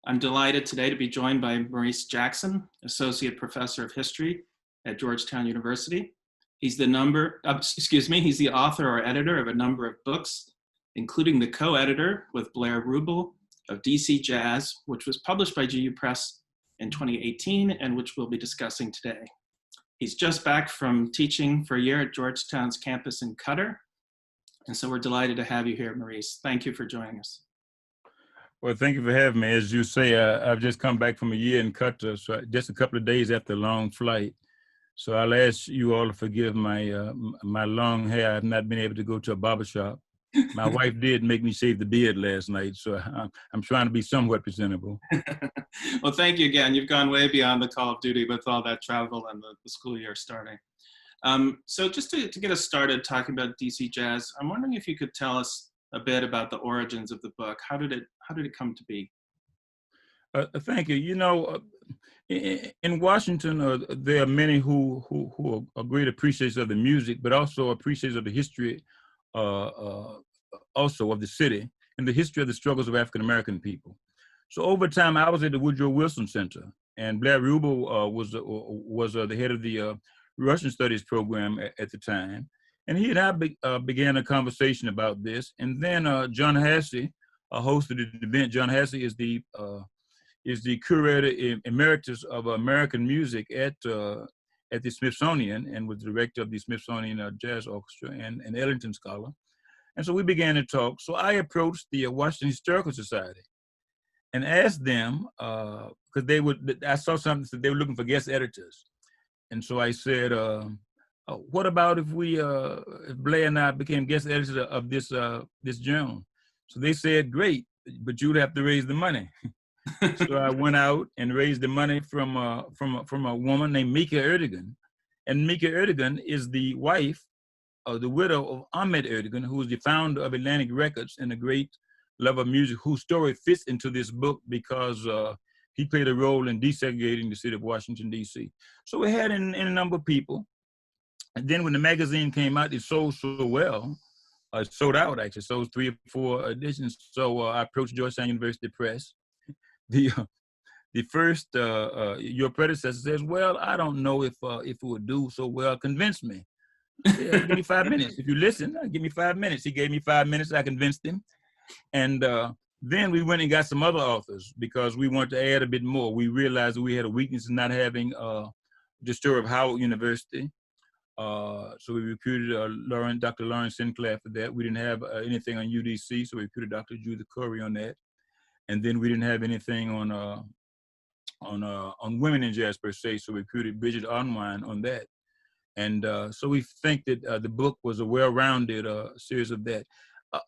I'm delighted today to be joined by Maurice Jackson, Associate Professor of History at Georgetown University. He's the he's the author or editor of a number of books, including the co-editor with Blair Rubel of DC Jazz, which was published by GU Press in 2018 and which we'll be discussing today. He's just back from teaching for a year at Georgetown's campus in Qatar. And so we're delighted to have you here, Maurice. Thank you for joining us. Well, thank you for having me. As you say, I've just come back from a year in Qatar, so just a couple of days after a long flight. So I'll ask you all to forgive my my long hair. I've not been able to go to a barbershop. My wife did make me shave the beard last night, so I'm trying to be somewhat presentable. Well, thank you again. You've gone way beyond the call of duty with all that travel and the school year starting. So just to get us started talking about DC Jazz, I'm wondering if you could tell us a bit about the origins of the book. How did it come to be? Thank you. You know, in Washington, there are many who are great appreciators of the music, but also appreciators of the history, also of the city and the history of the struggles of African American people. So over time, I was at the Woodrow Wilson Center, and Blair Rubel was the head of the Russian Studies program at the time. And he and I began a conversation about this. And then John Hassey hosted an event. John Hassey is the curator emeritus of American music at the Smithsonian and was director of the Smithsonian Jazz Orchestra and an Ellington Scholar. And so we began to talk. So I approached the Washington Historical Society and asked them, because I saw something that they were looking for guest editors. And so I said, what about if Blair and I became guest editors of this journal? So they said, great, but you'd have to raise the money. So I went out and raised the money from a woman named Mika Erdogan. And Mika Erdogan is the wife of the widow of Ahmet Erdogan, who is the founder of Atlantic Records and a great lover of music, whose story fits into this book because he played a role in desegregating the city of Washington, D.C. So we had in a number of people. And then when the magazine came out, it sold so well. It sold out, actually. Sold 3 or 4 editions. So I approached Georgetown University Press. The first, your predecessor says, well, I don't know if it would do so well. Convince me. Yeah, give me 5 minutes. If you listen, give me 5 minutes. He gave me 5 minutes. I convinced him. And then we went and got some other authors because we wanted to add a bit more. We realized that we had a weakness in not having the story of Howard University. So we recruited Dr. Lawrence Sinclair for that. We didn't have anything on UDC, so we recruited Dr. Judith Curry on that. And then we didn't have anything on women in jazz per se, so we recruited Bridget Onwine on that. And so we think that the book was a well-rounded series of that.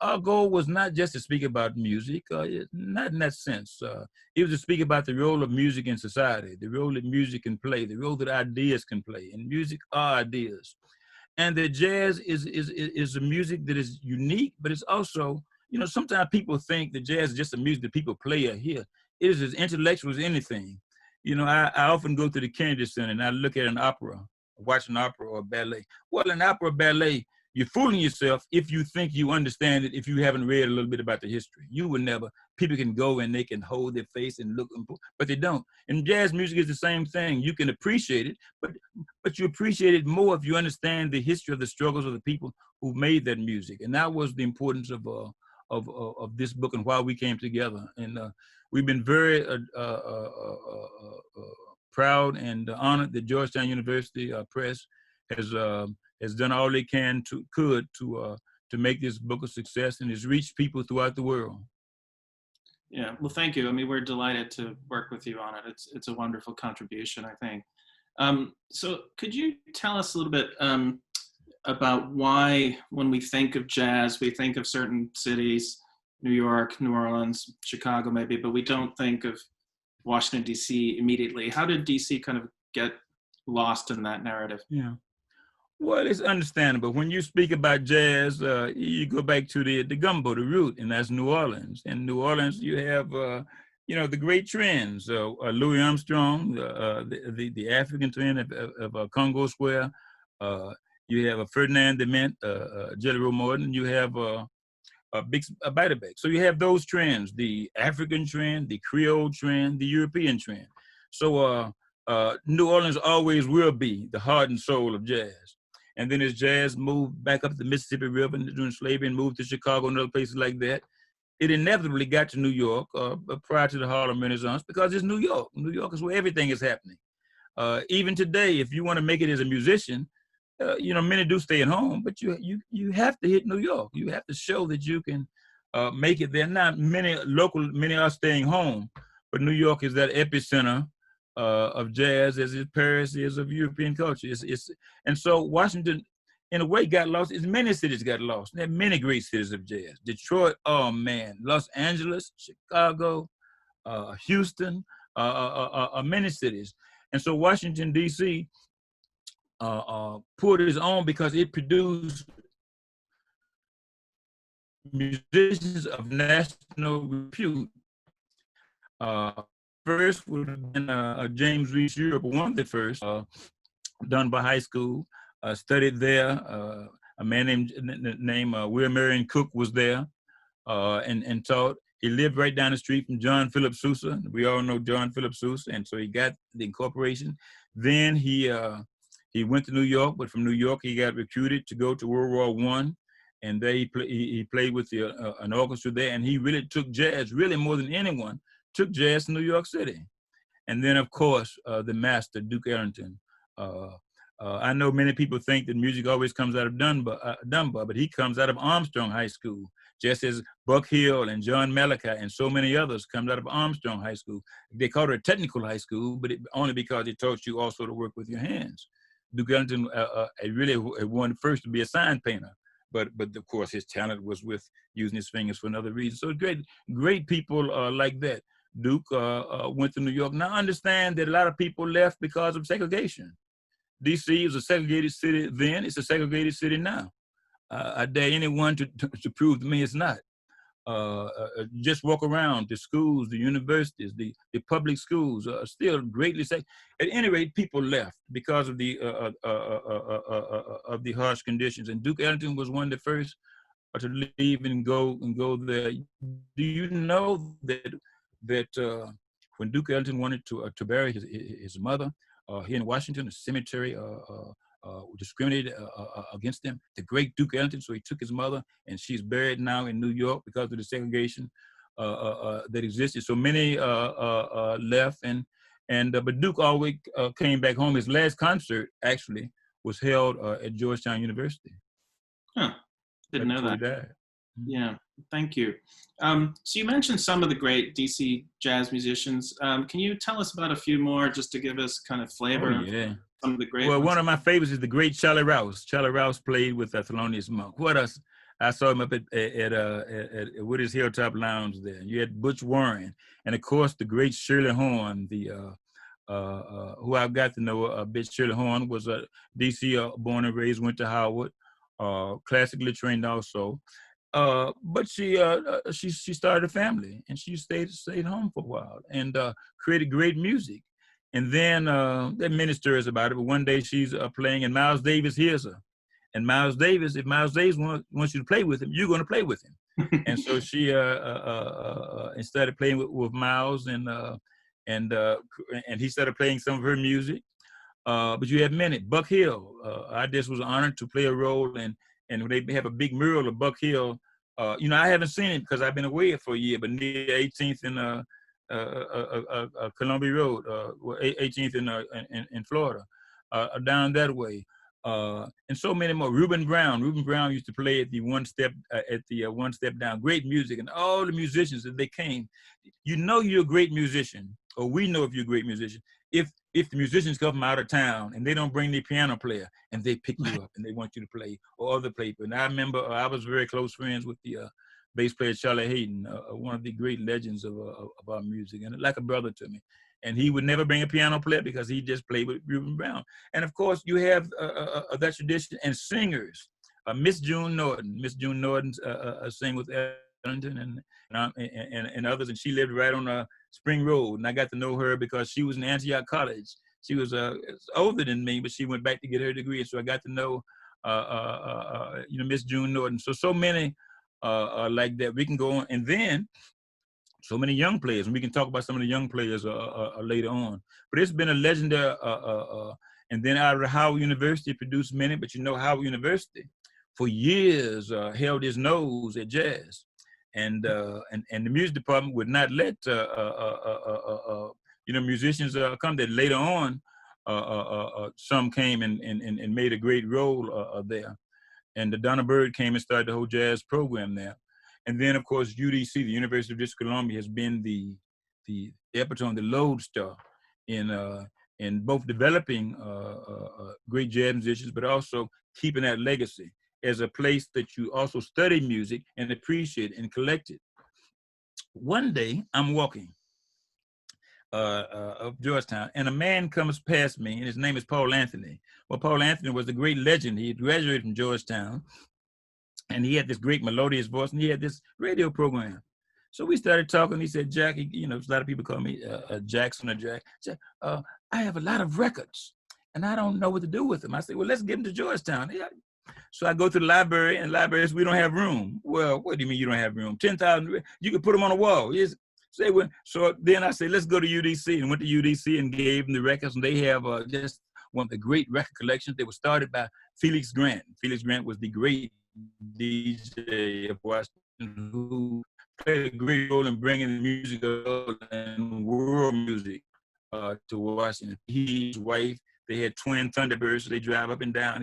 Our goal was not just to speak about music, not in that sense. It was to speak about the role of music in society, the role that music can play, the role that ideas can play, and music are ideas. And the jazz is a music that is unique, but it's also, you know, sometimes people think that jazz is just a music that people play or hear. It is as intellectual as anything. You know, I often go to the Kennedy Center and I look at an opera, watch an opera or a ballet. Well, an opera or ballet, you're fooling yourself if you think you understand it if you haven't read a little bit about the history. You will never. People can go and they can hold their face and look, but they don't. And jazz music is the same thing. You can appreciate it, but you appreciate it more if you understand the history of the struggles of the people who made that music. And that was the importance of this book and why we came together. And we've been very proud and honored that Georgetown University Press has done all they could to make this book a success and has reached people throughout the world. Yeah, well, thank you. I mean, we're delighted to work with you on it. It's a wonderful contribution, I think. So could you tell us a little bit about why, when we think of jazz, we think of certain cities, New York, New Orleans, Chicago maybe, but we don't think of Washington, D.C. immediately. How did D.C. kind of get lost in that narrative? Yeah. Well, it's understandable. When you speak about jazz, you go back to the gumbo, the root, and that's New Orleans. In New Orleans, you have, the great trends. Louis Armstrong, the African trend of Congo Square. You have Ferdinand Dement, Jelly Roll Morton. You have back to back. So you have those trends: the African trend, the Creole trend, the European trend. So New Orleans always will be the heart and soul of jazz. And then as jazz moved back up the Mississippi River during slavery and moved to Chicago and other places like that, it inevitably got to New York prior to the Harlem Renaissance because it's New York. New York is where everything is happening. Even today, if you want to make it as a musician, many do stay at home, but you have to hit New York. You have to show that you can make it there. Not many are staying home, but New York is that epicenter of jazz as Paris is of European culture. And so Washington, in a way, got lost. Many cities got lost. There are many great cities of jazz. Detroit, oh man, Los Angeles, Chicago, Houston, many cities. And so Washington, D.C. Pulled his own because it produced musicians of national repute. First would have been James Reese Europe, one of the first, Dunbar High School, studied there. A man named Will Marion Cook was there and taught. He lived right down the street from John Philip Sousa. We all know John Philip Sousa, and so he got the incorporation. Then he went to New York, but from New York he got recruited to go to World War I, and there he played with an orchestra there, and he really took jazz, really more than anyone, took jazz to New York City. And then, of course, the master, Duke Ellington. I know many people think that music always comes out of Dunbar, but he comes out of Armstrong High School, just as Buck Hill and John Malachi and so many others comes out of Armstrong High School. They called it a technical high school, but only because it taught you also to work with your hands. Duke Ellington really wanted first to be a sign painter, but of course his talent was with using his fingers for another reason. So great people like that. Duke went to New York. Now understand that a lot of people left because of segregation. D.C. was a segregated city then. It's a segregated city now. I dare anyone to prove to me it's not. Just walk around the schools, the universities, the public schools are still greatly segregated. At any rate, people left because of the harsh conditions. And Duke Ellington was one of the first to leave and go there. Do you know that when Duke Ellington wanted to bury his mother here in Washington, the cemetery discriminated against them, the great Duke Ellington, so he took his mother, and she's buried now in New York because of the segregation that existed. So many left, but Duke always came back home. His last concert actually was held at Georgetown University. Huh. Didn't know that. He died. Yeah, thank you. So you mentioned some of the great DC jazz musicians. Can you tell us about a few more just to give us kind of flavor of some of the great ones? One of my favorites is the great Charlie Rouse. Charlie Rouse played with Thelonious Monk. What else? I saw him up at Woody's Hilltop Lounge there. You had Butch Warren, and of course the great Shirley Horn, who I've got to know a bit. Shirley Horn was a DC born and raised, went to Howard, classically trained also. But she started a family, and she stayed home for a while and created great music. And then there are many stories about it, but one day she's playing, and Miles Davis hears her. And Miles Davis, if Miles Davis wants you to play with him, you're going to play with him. And so she started playing with Miles, and he started playing some of her music. But you have many. Buck Hill, I just was honored to play a role, and when they have a big mural of Buck Hill, I haven't seen it because I've been away for a year, but near 18th and Columbia Road, 18th in Florida, down that way, and so many more. Reuben Brown used to play at the one step down. Great music, and all the musicians that they came. You know you're a great musician, or we know if you're a great musician if the musicians come from out of town and they don't bring their piano player and they pick you up and they want you to play, or other people. And I remember I was very close friends with the bass player Charlie Hayden, one of the great legends of our music, and like a brother to me. And he would never bring a piano player because he just played with Reuben Brown. And of course, you have that tradition, and singers. Miss June Norton sang with Ellington and others, and she lived right on Spring Road. And I got to know her because she was in Antioch College. She was older than me, but she went back to get her degree. So I got to know, Miss June Norton. So many like that. We can go on, and then so many young players, and we can talk about some of the young players later on. But it's been a legendary, and then out of Howard University produced many, but you know Howard University for years held its nose at jazz. And the music department would not let musicians come. That later on, some came and made a great role there. And the Donna Bird came and started the whole jazz program there. And then, of course, UDC, the University of District of Columbia, has been the epitome, the lodestar in both developing great jazz musicians, but also keeping that legacy as a place that you also study music and appreciate and collect it. One day, I'm walking of Georgetown, and a man comes past me, and his name is Paul Anthony. Well, Paul Anthony was a great legend. He graduated from Georgetown, and he had this great melodious voice, and he had this radio program. So we started talking. He said, Jack, a lot of people call me Jackson or Jack. Jack, I have a lot of records, and I don't know what to do with them. I said, well, let's get them to Georgetown. Yeah. So I go to the library, and libraries, we don't have room. Well, what do you mean you don't have room? 10,000, you could put them on the wall. So then I said, let's go to UDC, and went to UDC and gave them the records, and they have just one of the great record collections. They were started by Felix Grant. Felix Grant was the great DJ of Washington who played a great role in bringing music and world music to Washington. He, his wife, they had twin Thunderbirds, so they drive up and down.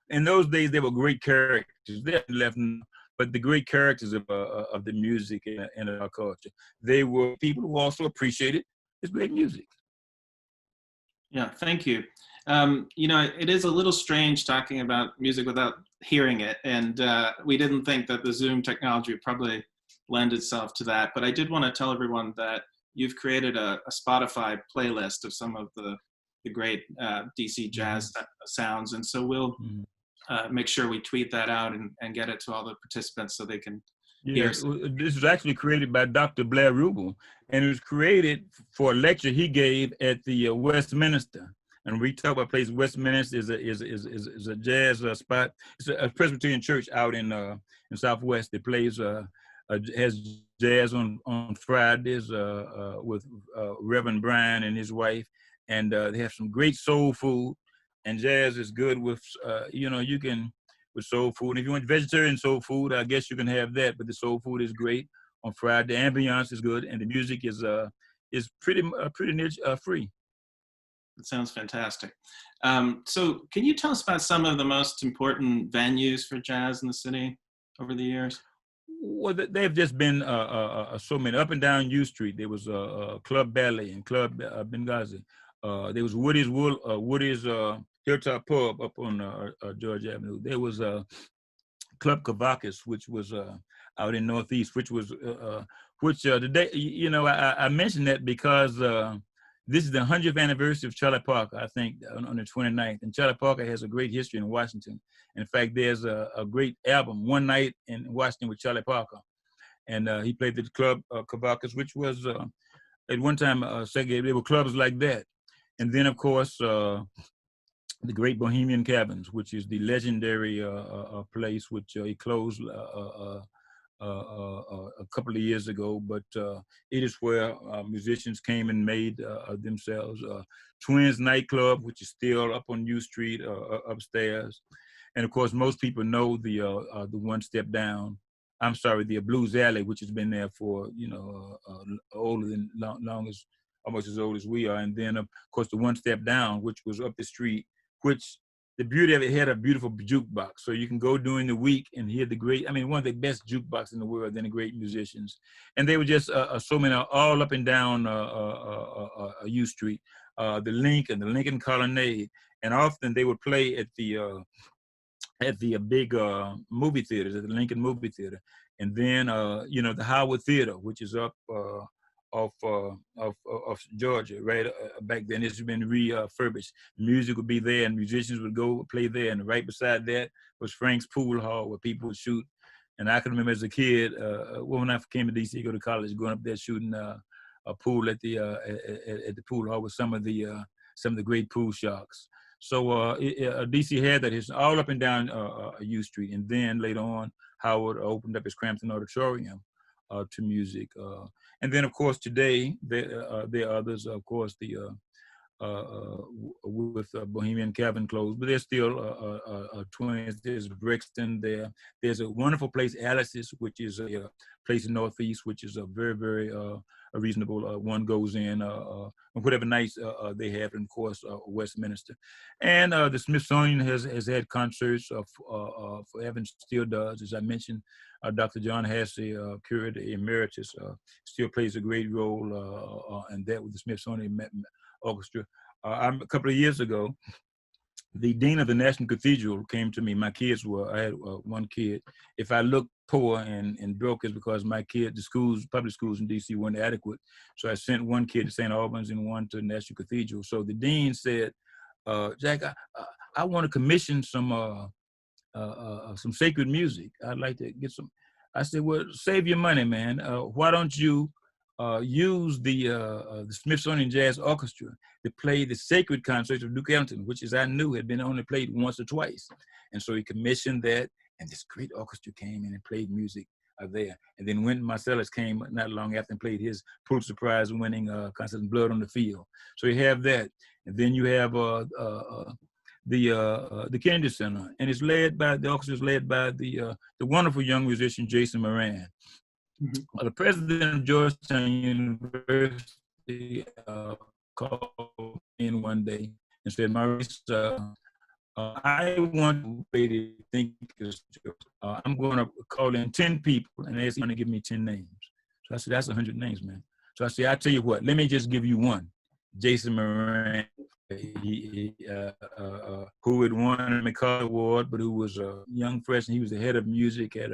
In those days, they were great characters. They haven't left, but the great characters of the music and our culture. They were people who also appreciated his great music. Yeah, thank you. It is a little strange talking about music without hearing it, and we didn't think that the Zoom technology would probably lend itself to that. But I did want to tell everyone that you've created a Spotify playlist of some of the great DC jazz sounds, and so we'll make sure we tweet that out and get it to all the participants so they can hear. This was actually created by Dr. Blair Rubel, and it was created for a lecture he gave at the Westminster. And we talk about place Westminster is a jazz spot. It's a Presbyterian church out in Southwest that plays has jazz on Fridays with Reverend Brian and his wife, and they have some great soul food. And jazz is good with you can with soul food. And if you want vegetarian soul food, I guess you can have that. But the soul food is great on Friday. The ambiance is good, and the music is pretty niche free. It sounds fantastic. So can you tell us about some of the most important venues for jazz in the city over the years? Well, they've just been so many. Up and down U Street, there was Club Ballet and Club Benghazi. There was Woody's Hilltop Pub up on George Avenue. There was Club Cavacus, which was out in Northeast, which was today, I mentioned that because this is the 100th anniversary of Charlie Parker, I think, on the 29th. And Charlie Parker has a great history in Washington. In fact, there's a great album, One Night in Washington with Charlie Parker. And he played the Club Cavacus, which was, at one time, segregated. There were clubs like that. And then, of course, the Great Bohemian Cabins, which is the legendary place, which he closed a couple of years ago, but it is where musicians came and made themselves. Twins Nightclub, which is still up on U Street, upstairs, and of course most people know the One Step Down. I'm sorry, the Blues Alley, which has been there for older than longest, almost as old as we are. And then of course the One Step Down, which was up the street, which the beauty of it had a beautiful jukebox. So you can go during the week and hear one of the best jukeboxes in the world, and the great musicians. And they were just so many, all up and down U Street, the Lincoln Colonnade. And often they would play at the big movie theaters, at the Lincoln Movie Theater. And then, the Howard Theater, which is up of Georgia, right back then. It's been refurbished. Music would be there, and musicians would go play there. And right beside that was Frank's Pool Hall, where people would shoot. And I can remember as a kid, when I came to DC, go to college, going up there shooting a pool at the pool hall with some of the great pool sharks. So DC had that history all up and down U Street, and then later on, Howard opened up his Crampton Auditorium to music. And then, of course, today there are others. Of course, the with Bohemian Cabin closed, but there's still twins. There's Brixton there. There's a wonderful place, Alice's, which is a place in Northeast, which is a very, very a reasonable. One goes in whatever nights they have, and of course Westminster, and the Smithsonian has had concerts forever and still does. As I mentioned, Dr. John Hassey, curator emeritus, still plays a great role in that with the Smithsonian Orchestra. A couple of years ago, the dean of the National Cathedral came to me. My kids were, I had one kid. If I looked poor and broke, it's because my kid, the schools, public schools in DC weren't adequate. So I sent one kid to St. Albans and one to the National Cathedral. So the dean said, Jack, I want to commission some sacred music. I'd like to get some. I said, well, save your money, man. Why don't you use the Smithsonian Jazz Orchestra to play the sacred concerts of Duke Ellington, which, as I knew, had been only played once or twice. And so he commissioned that, and this great orchestra came in and played music there. And then Wynton Marsalis came not long after and played his Pulitzer Prize winning concert, Blood on the Field. So you have that. And then you have the Kennedy Center, and it's led by, the orchestra is led by the wonderful young musician, Jason Moran. Mm-hmm. The president of Georgetown University called in one day and said, Maurice, I want to think I'm going to call in 10 people and they're going to give me 10 names. So I said, that's 100 names, man. So I said, I'll tell you what, let me just give you one. Jason Moran, who had won a McCarthy Award, but who was a young freshman. He was the head of music at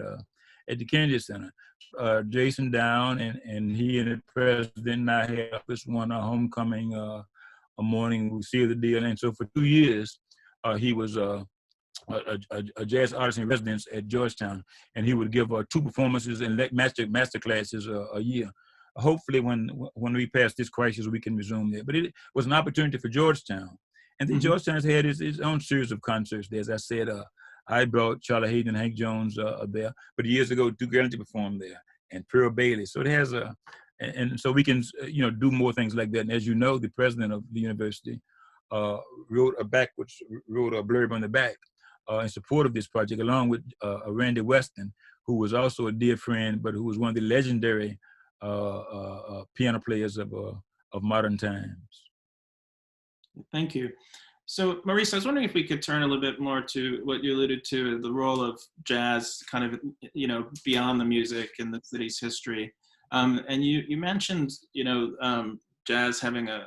the Kennedy Center. Jason down, and he and the president and I had this one homecoming a morning. We sealed the deal, and so for 2 years, he was a jazz artist in residence at Georgetown, and he would give 2 performances and master classes a year. Hopefully, when we pass this crisis, we can resume that. But it was an opportunity for Georgetown, and then Georgetown has had its own series of concerts there. As I said, I brought Charlie Hayden and Hank Jones there, but years ago, Duke Ellington performed there, and Pearl Bailey. So it has and so we can do more things like that. And as you know, the president of the university wrote a blurb on the back in support of this project, along with Randy Weston, who was also a dear friend, but who was one of the legendary piano players of modern times. Thank you. So, Maurice, I was wondering if we could turn a little bit more to what you alluded to, the role of jazz kind of, beyond the music in the city's history. And you mentioned, jazz having a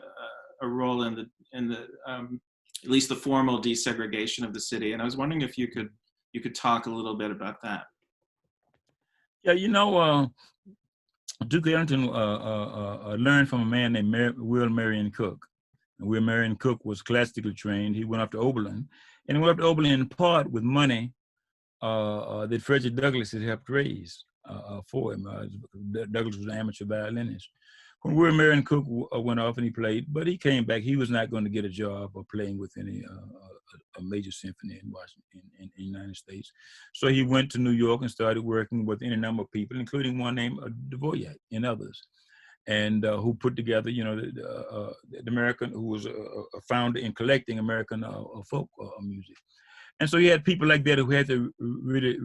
role in the at least the formal desegregation of the city. And I was wondering if you could talk a little bit about that. Yeah, Duke Ellington learned from a man named Will Marion Cook. And Will Marion Cook was classically trained. He went up to Oberlin, and he went up to Oberlin in part with money that Frederick Douglass had helped raise for him. Douglass was an amateur violinist. When Will Marion Cook went off and he played, but he came back, he was not going to get a job or playing with any a major symphony in Washington, in the United States. So he went to New York and started working with any number of people, including one named Dvorak and others, and who put together, the American, who was a founder in collecting American folk music. And so he had people like that who had to really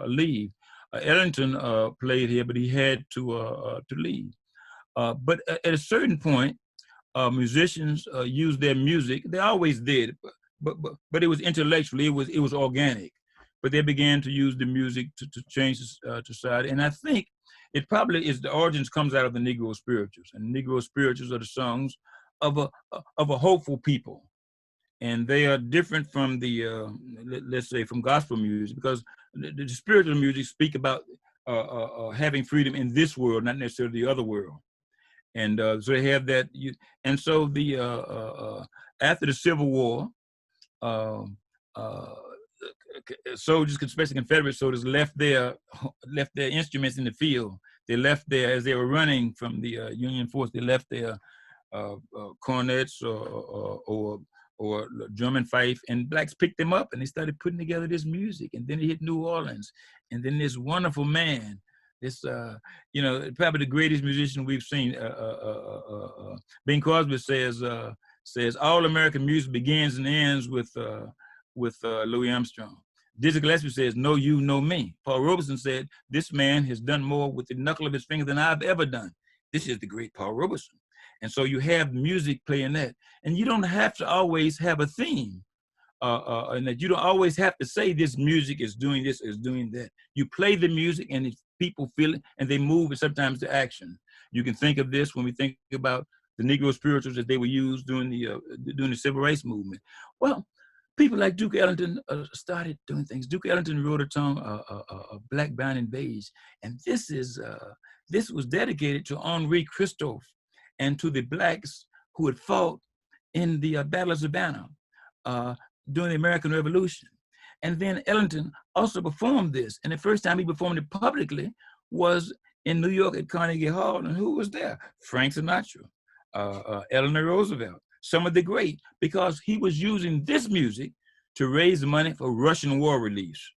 leave. Ellington played here, but he had to leave. But at a certain point, musicians used their music. They always did, but it was intellectually, it was organic. But they began to use the music to change society. And I think it probably is, the origins comes out of the Negro spirituals. And Negro spirituals are the songs of a hopeful people. And they are different from the, let's say, from gospel music, because the spiritual music speak about having freedom in this world, not necessarily the other world. And so they have that. And so the after the Civil War, soldiers, especially Confederate soldiers, left their instruments in the field. They left there as they were running from the Union force. They left their cornets or or drum and fife, and blacks picked them up and they started putting together this music. And then it hit New Orleans, and then this wonderful man, this probably the greatest musician we've seen. Bing Crosby says all American music begins and ends with Louis Armstrong. Dizzy Gillespie says, "Know you, know me." Paul Robeson said, "This man has done more with the knuckle of his finger than I've ever done." This is the great Paul Robeson. And so you have music playing that. And you don't have to always have a theme. And that you don't always have to say this music is doing this, is doing that. You play the music and people feel it and they move, and sometimes to action. You can think of this when we think about the Negro spirituals that they were used during the Civil Rights Movement. Well, people like Duke Ellington started doing things. Duke Ellington wrote a song, Black, Brown, and Beige. And this was dedicated to Henri Christophe and to the blacks who had fought in the Battle of Savannah during the American Revolution. And then Ellington also performed this. And the first time he performed it publicly was in New York at Carnegie Hall. And who was there? Frank Sinatra, Eleanor Roosevelt, some of the great, because he was using this music to raise money for Russian war reliefs.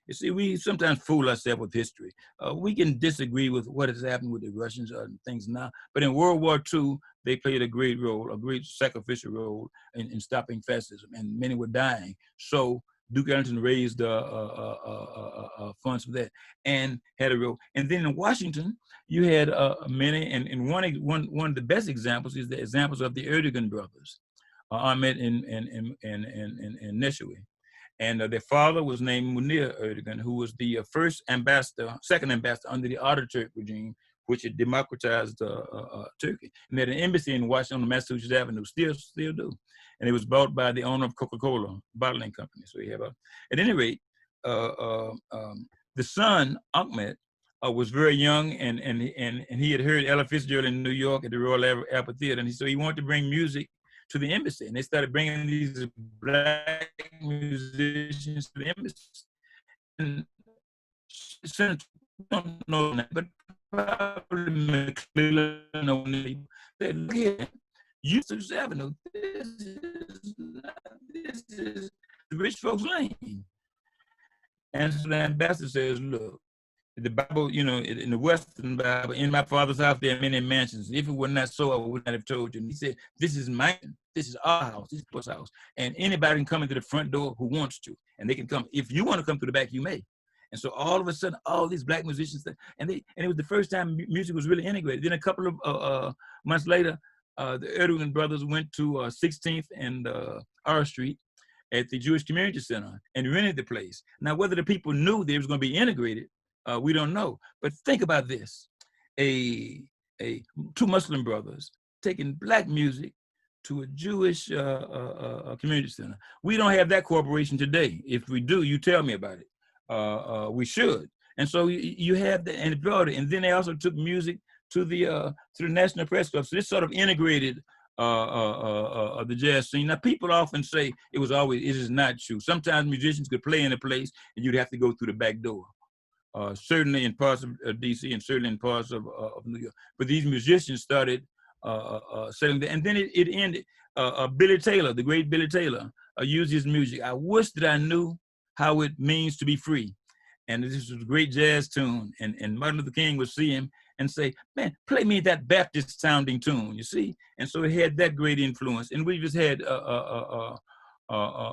You see, we sometimes fool ourselves with history. We can disagree with what has happened with the Russians and things now, but in World War II, they played a great role, a great sacrificial role in stopping fascism, and many were dying. So Duke Ellington raised funds for that and had a role. And then in Washington, you had many, and one of the best examples is the examples of the Erdogan brothers, Ahmet and Neshue. And their father was named Munir Erdogan, who was the second ambassador under the Ataturk regime, which had democratized Turkey. And they had an embassy in Washington on Massachusetts Avenue, still do. And it was bought by the owner of Coca-Cola bottling company. So you have at any rate, the son, Ahmet, was very young, and he had heard Ella Fitzgerald in New York at the Royal Albert Theater, and so he wanted to bring music to the embassy, and they started bringing these black musicians to the embassy. And Senator, don't know that, but probably McClellan said, "Look here, Massachusetts Avenue, this is the rich folks' lane." And so the ambassador says, "Look, the Bible, in the Western Bible, in my Father's house, there are many mansions. If it were not so, I would not have told you." And he said, "This is mine. This is our house. This is God's house. And anybody can come into the front door who wants to. And they can come. If you want to come through the back, you may." And so all of a sudden, all these black musicians, and it was the first time music was really integrated. Then a couple of months later, the Erdogan brothers went to 16th and R Street at the Jewish Community Center and rented the place. Now, whether the people knew they was going to be integrated, we don't know. But think about this: two Muslim brothers taking black music to a Jewish community center. We don't have that cooperation today. If we do, you tell me about it. We should. And so you have that, and then they also took music to the National Press Club. So this sort of integrated the jazz scene. Now, people often say it is not true. Sometimes musicians could play in a place and you'd have to go through the back door. Certainly in parts of DC and certainly in parts of New York. But these musicians started selling that. And then it ended. Billy Taylor, the great Billy Taylor, used his music. "I wish that I knew how it means to be free." And this was a great jazz tune. And Martin Luther King would see him and say, "Man, play me that Baptist sounding tune," you see? And so it had that great influence. And we just had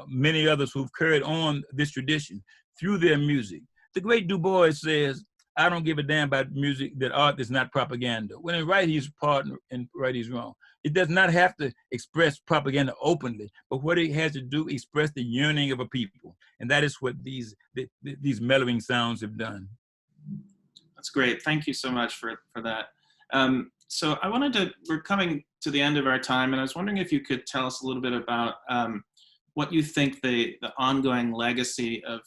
many others who've carried on this tradition through their music. The great Du Bois says, "I don't give a damn about music, that art is not propaganda." When in right, he's part, and right, he's wrong. It does not have to express propaganda openly, but what it has to do, express the yearning of a people. And that is what these mellowing sounds have done. That's great. Thank you so much for that. So we're coming to the end of our time, and I was wondering if you could tell us a little bit about what you think the ongoing legacy of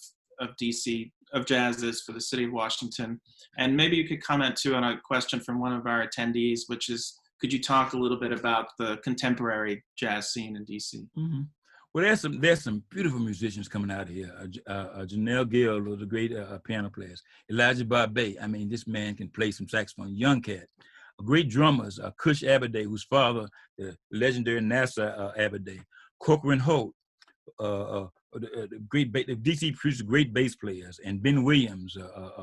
DC, of jazz is for the city of Washington. And maybe you could comment too on a question from one of our attendees, which is, could you talk a little bit about the contemporary jazz scene in DC? Mm-hmm. Well, there's some beautiful musicians coming out of here. Janelle Gill was a great piano player. Elijah Barbe, I mean, this man can play some saxophone. Young cat. Great drummers, Cush Aberday, whose father, the legendary NASA Aberday. Corcoran Holt, the DC produced great bass players, and Ben Williams,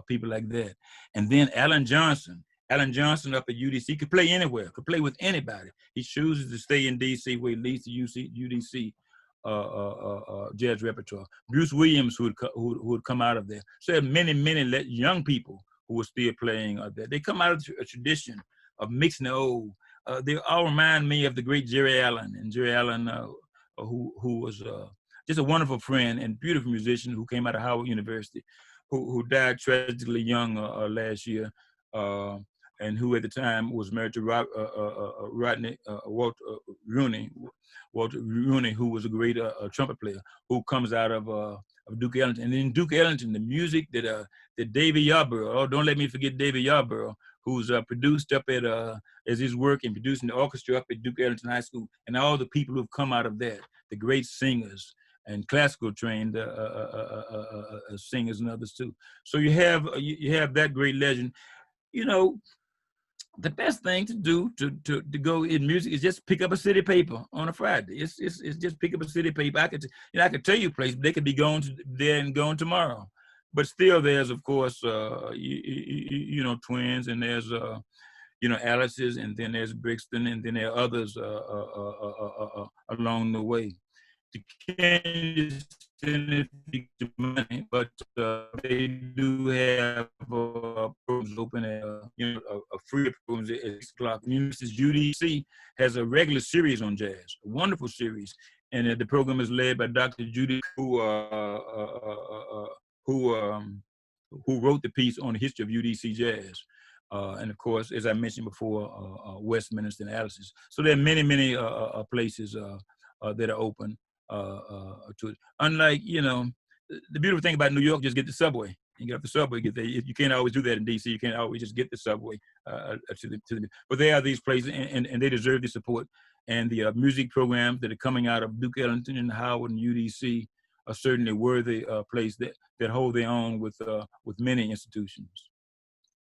people like that. And then Alan Johnson. Alan Johnson up at UDC could play anywhere, could play with anybody. He chooses to stay in DC where he leads the UDC jazz repertoire. Bruce Williams, who would come out of there. So there are many young people who were still playing there. They come out of a tradition of mixing the old. They all remind me of the great Jerry Allen, and Jerry Allen, who was just a wonderful friend and beautiful musician who came out of Howard University, who died tragically young last year, and who at the time was married to Walter Rooney, who was a great trumpet player, who comes out of Duke Ellington. And in Duke Ellington, the music that David Yarborough, don't let me forget David Yarborough, who's produced up at, as he's working, producing the orchestra up at Duke Ellington High School, and all the people who've come out of that, the great singers and classical trained singers and others too. So you have that great legend. You know, the best thing to do to go in music is just pick up a city paper on a Friday. It's just pick up a city paper. I could tell you places, they could be going to there and going tomorrow, but still there's of course Twins, and there's Alice's, and then there's Brixton, and then there are others along the way. The Kennedys didn't speak to money, but they do have programs open at a free programs at 6 o'clock. Mrs. UDC has a regular series on jazz, a wonderful series, and the program is led by Dr. Judy, who wrote the piece on the history of UDC jazz. And of course, as I mentioned before, Westminster and Alice's. So there are many places that are open to it. Unlike, the beautiful thing about New York, just get the subway. You get off the subway, get there. You can't always do that in DC. You can't always just get the subway but there are these places, and they deserve the support. And the music programs that are coming out of Duke Ellington and Howard and UDC are certainly worthy place that hold their own with many institutions.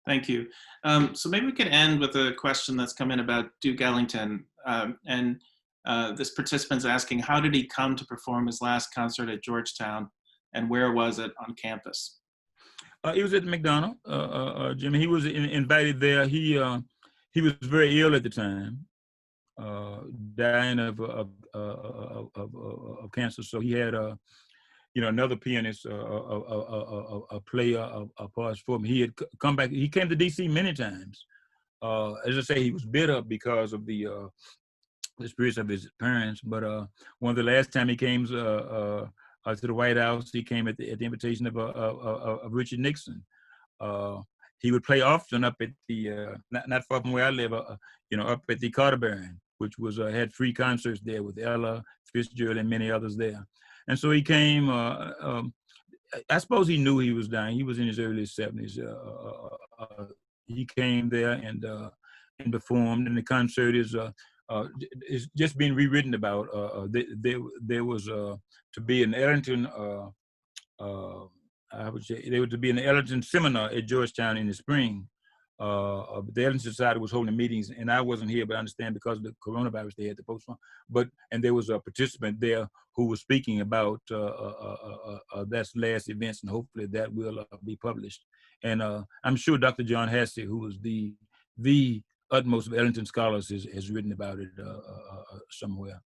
Thank you. So maybe we could end with a question that's come in about Duke Ellington. This participant's asking, how did he come to perform his last concert at Georgetown, and where was it on campus? He was at the McDonald, Jimmy. He was invited there. He was very ill at the time, dying of cancer. So he had another pianist play parts for him. He had come back. He came to DC many times. As I say, he was bitter because of the spirits of his parents. But one of the last time he came to the White House, he came at the invitation of Richard Nixon. He would play often up at the not far from where I live, up at the Carter Barron, which was had free concerts there with Ella Fitzgerald and many others there. And so he came. I suppose he knew he was dying. He was in his early 70s. He came there and performed, and the concert is just being rewritten about. There was to be an Ellington. I would say there was to be an Ellington seminar at Georgetown in the spring. But the Ellington Society was holding meetings, and I wasn't here, but I understand because of the coronavirus they had to postpone. And there was a participant there who was speaking about that last events, and hopefully that will be published. And I'm sure Dr. John Hassey, who was the utmost of Ellington scholars, has written about it somewhere.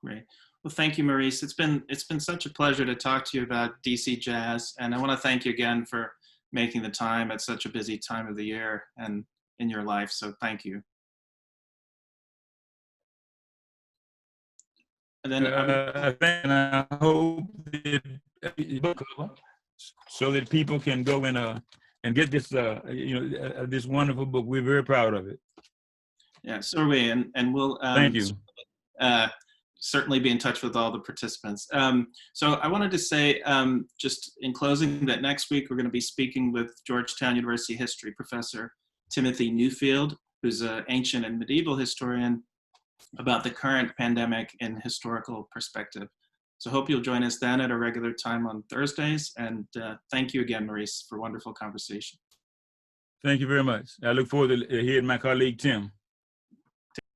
Great. Well, thank you, Maurice. It's been such a pleasure to talk to you about DC jazz, and I want to thank you again for making the time at such a busy time of the year and in your life. So thank you. And then I hope that so that people can go and get this this wonderful book. We're very proud of it. Yeah, so are we, and we'll thank you. Certainly be in touch with all the participants. So I wanted to say, just in closing, that next week we're going to be speaking with Georgetown University history professor Timothy Newfield, who's an ancient and medieval historian, about the current pandemic in historical perspective. So hope you'll join us then at a regular time on Thursdays. And thank you again, Maurice, for a wonderful conversation. Thank you very much. I look forward to hearing my colleague, Tim.